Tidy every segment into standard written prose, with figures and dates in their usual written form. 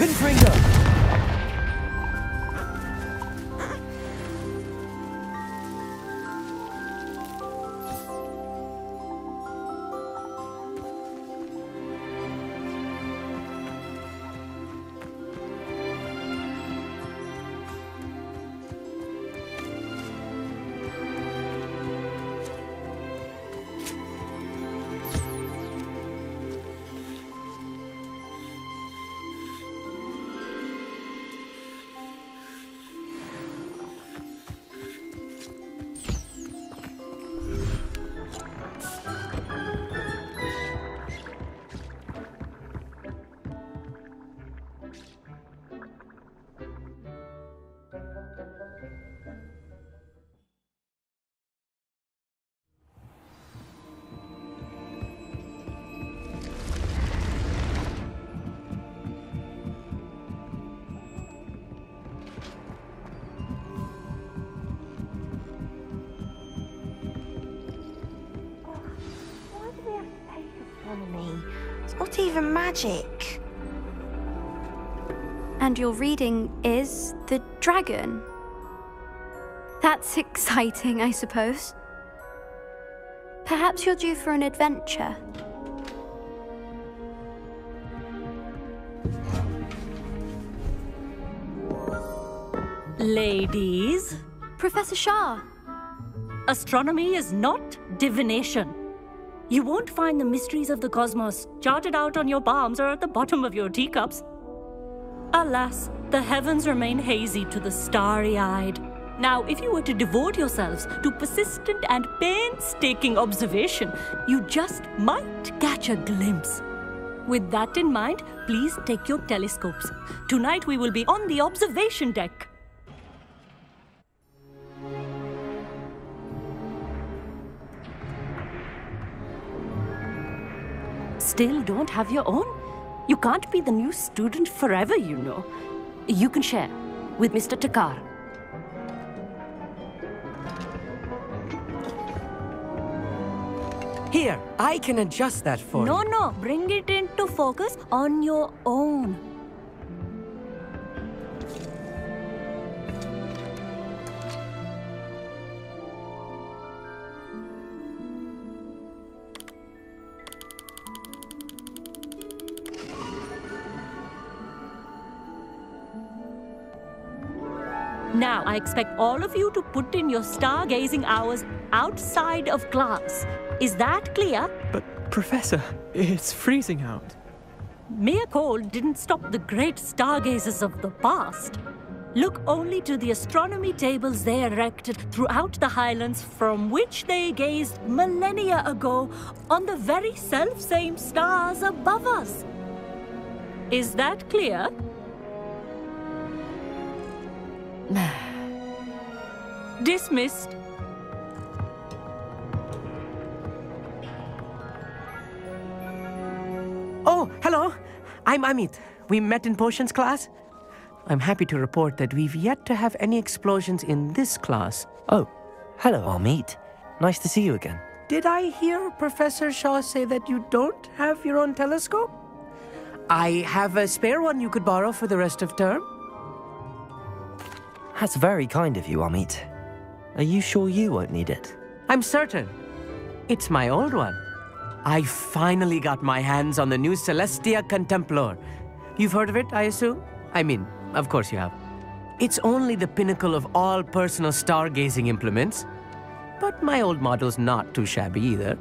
Pinfinger! It's not even magic. And your reading is the dragon. That's exciting, I suppose. Perhaps you're due for an adventure. Ladies, Professor Shah. astronomy is not divination. You won't find the mysteries of the cosmos charted out on your palms or at the bottom of your teacups. Alas, the heavens remain hazy to the starry-eyed. Now, if you were to devote yourselves to persistent and painstaking observation, you just might catch a glimpse. With that in mind, please take your telescopes. Tonight we will be on the observation deck. Still don't have your own? You can't be the new student forever, you know. You can share with Mr. Takar. Here, I can adjust that for you. No, bring it into focus on your own. Now, I expect all of you to put in your stargazing hours outside of class. Is that clear? But, Professor, it's freezing out. Mere cold didn't stop the great stargazers of the past. Look only to the astronomy tables they erected throughout the highlands from which they gazed millennia ago on the very self-same stars above us. Is that clear? Dismissed. Oh, hello. I'm Amit. We met in potions class. I'm happy to report that we've yet to have any explosions in this class. Oh, hello, Amit. Nice to see you again. Did I hear Professor Shaw say that you don't have your own telescope? I have a spare one you could borrow for the rest of term. That's very kind of you, Amit. Are you sure you won't need it? I'm certain. It's my old one. I finally got my hands on the new Celestia Contemplor. You've heard of it, I assume? I mean, of course you have. It's only the pinnacle of all personal stargazing implements. But my old model's not too shabby either.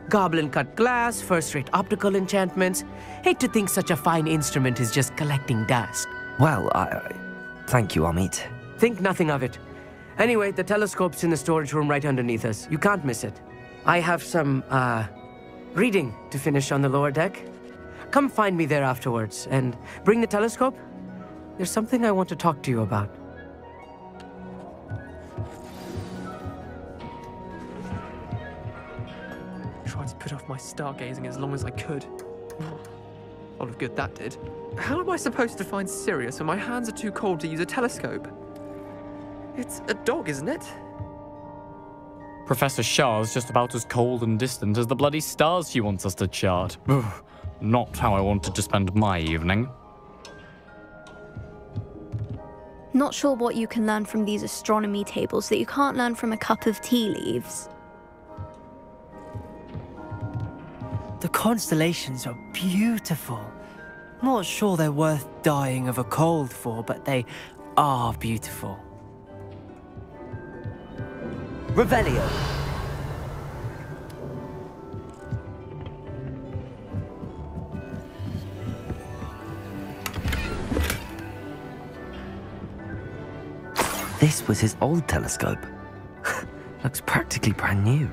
Goblin-cut glass, first-rate optical enchantments. Hate to think such a fine instrument is just collecting dust. Well, thank you, Amit. Think nothing of it. Anyway, the telescope's in the storage room right underneath us. You can't miss it. I have some, reading to finish on the lower deck. Come find me there afterwards, and bring the telescope. There's something I want to talk to you about. Tried to put off my stargazing as long as I could. A lot of good that did. How am I supposed to find Sirius when my hands are too cold to use a telescope? It's a dog, isn't it? Professor Shah's just about as cold and distant as the bloody stars she wants us to chart. Ugh, not how I wanted to spend my evening. Not sure what you can learn from these astronomy tables that you can't learn from a cup of tea leaves. The constellations are beautiful. Not sure they're worth dying of a cold for, but they are beautiful. Revelio. This was his old telescope. Looks practically brand new.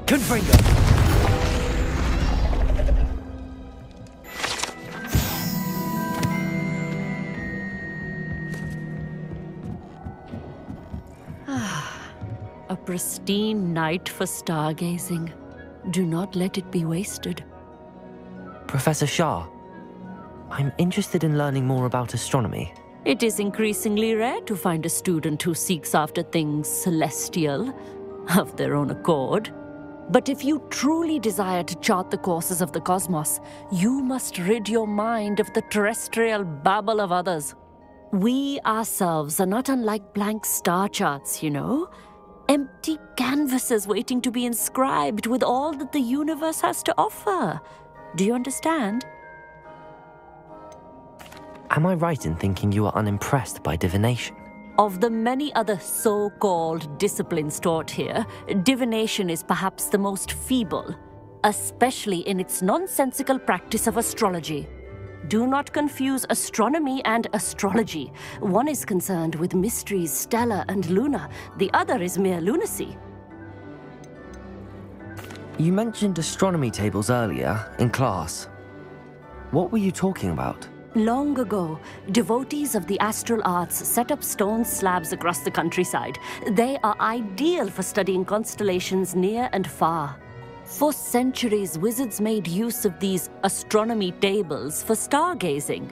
Confringo! A pristine night for stargazing. Do not let it be wasted. Professor Shah, I'm interested in learning more about astronomy. It is increasingly rare to find a student who seeks after things celestial, of their own accord. But if you truly desire to chart the courses of the cosmos, you must rid your mind of the terrestrial babble of others. We ourselves are not unlike blank star charts, you know. Empty canvases waiting to be inscribed with all that the universe has to offer. Do you understand? Am I right in thinking you are unimpressed by divination? Of the many other so-called disciplines taught here, divination is perhaps the most feeble, especially in its nonsensical practice of astrology. Do not confuse astronomy and astrology. One is concerned with mysteries stellar and lunar, the other is mere lunacy. You mentioned astronomy tables earlier, in class. What were you talking about? Long ago, devotees of the astral arts set up stone slabs across the countryside. They are ideal for studying constellations near and far. For centuries, wizards made use of these astronomy tables for stargazing.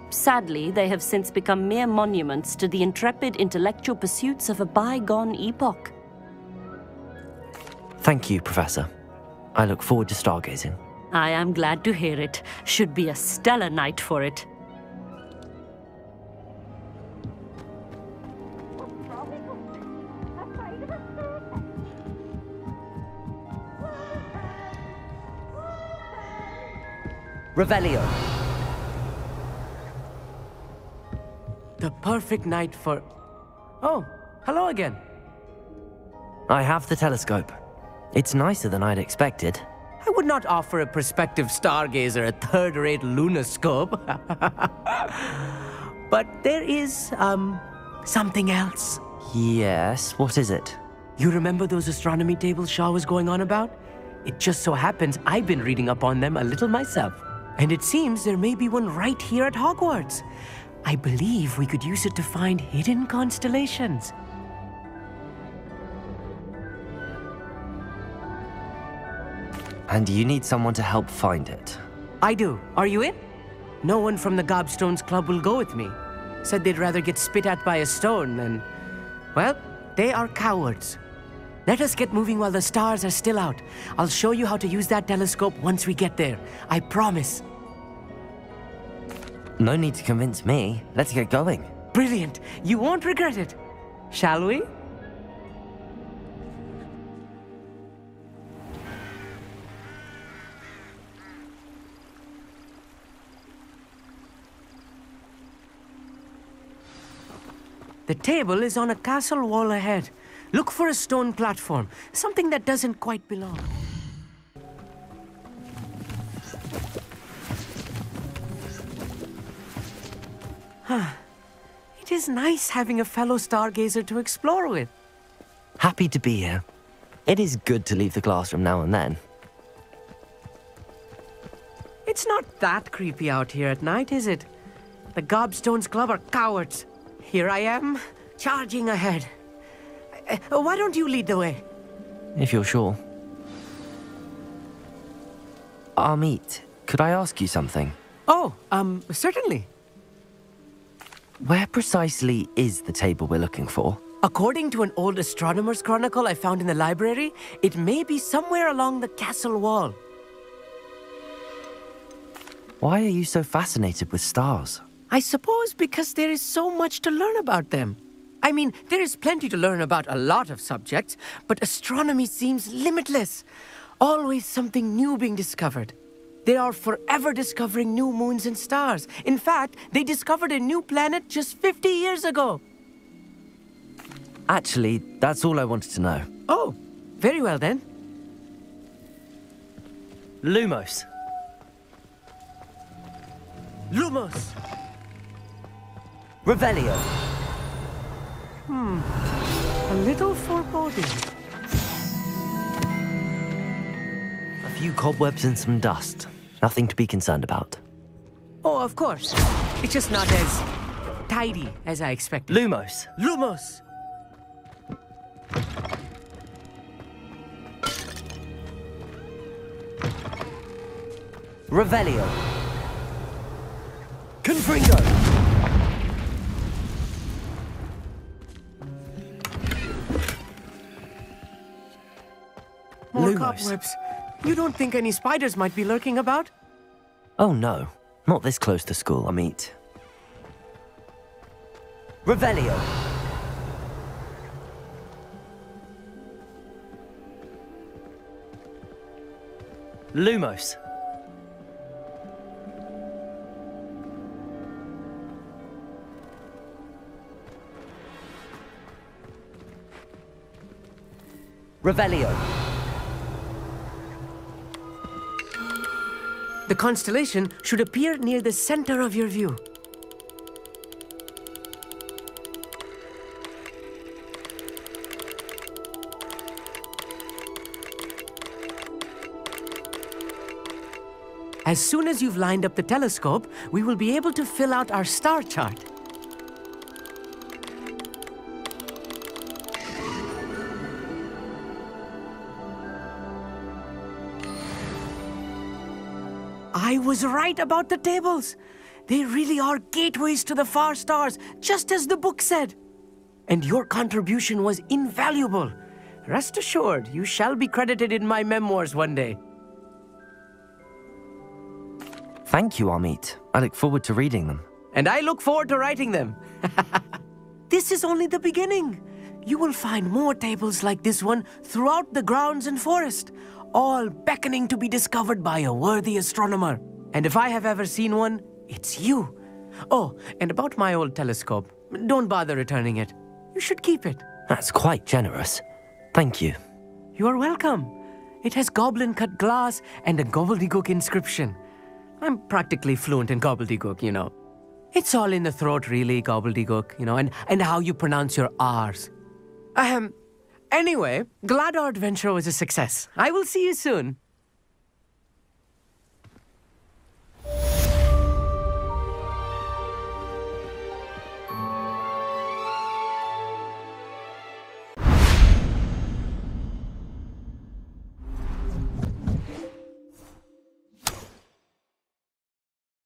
Sadly, they have since become mere monuments to the intrepid intellectual pursuits of a bygone epoch. Thank you, Professor. I look forward to stargazing. I am glad to hear it. Should be a stellar night for it. Revelio. The perfect night for... Oh, hello again. I have the telescope. It's nicer than I'd expected. I would not offer a prospective stargazer a third-rate lunoscope. But there is, something else. Yes, what is it? You remember those astronomy tables Shaw was going on about? It just so happens I've been reading up on them a little myself. And it seems there may be one right here at Hogwarts. I believe we could use it to find hidden constellations. And you need someone to help find it. I do. Are you in? No one from the Gobstones Club will go with me. Said they'd rather get spit at by a stone than... Well, they are cowards. Let us get moving while the stars are still out. I'll show you how to use that telescope once we get there. I promise. No need to convince me. Let's get going. Brilliant. You won't regret it. Shall we? The table is on a castle wall ahead. Look for a stone platform, something that doesn't quite belong. It is nice having a fellow stargazer to explore with. Happy to be here. It is good to leave the classroom now and then. It's not that creepy out here at night, is it? The Gobstones Club are cowards. Here I am, charging ahead. Why don't you lead the way? If you're sure. Amit, could I ask you something? Oh, certainly. Where precisely is the table we're looking for? According to an old astronomer's chronicle I found in the library, it may be somewhere along the castle wall. Why are you so fascinated with stars? I suppose because there is so much to learn about them. I mean, there is plenty to learn about a lot of subjects, but astronomy seems limitless. Always something new being discovered. They are forever discovering new moons and stars. In fact, they discovered a new planet just 50 years ago. Actually, that's all I wanted to know. Oh, very well then. Lumos. Lumos! Revelio. A little foreboding. A few cobwebs and some dust. Nothing to be concerned about. Oh, of course. It's just not as tidy as I expected. Lumos. Lumos! Revelio. Confringo. More Lumos. cobwebs. You don't think any spiders might be lurking about? Oh no, not this close to school, Amit. Revelio. Lumos. Revelio. The constellation should appear near the center of your view. As soon as you've lined up the telescope, we will be able to fill out our star chart. I was right about the tables. They really are gateways to the far stars, just as the book said. And your contribution was invaluable. Rest assured, you shall be credited in my memoirs one day. Thank you, Amit. I look forward to reading them. And I look forward to writing them. This is only the beginning. You will find more tables like this one throughout the grounds and forest, all beckoning to be discovered by a worthy astronomer. And if I have ever seen one, it's you. Oh, and about my old telescope, don't bother returning it. You should keep it. That's quite generous. Thank you. You are welcome. It has goblin-cut glass and a gobbledygook inscription. I'm practically fluent in gobbledygook, you know. It's all in the throat, really, gobbledygook, you know, and how you pronounce your R's. Anyway, glad our adventure was a success. I will see you soon.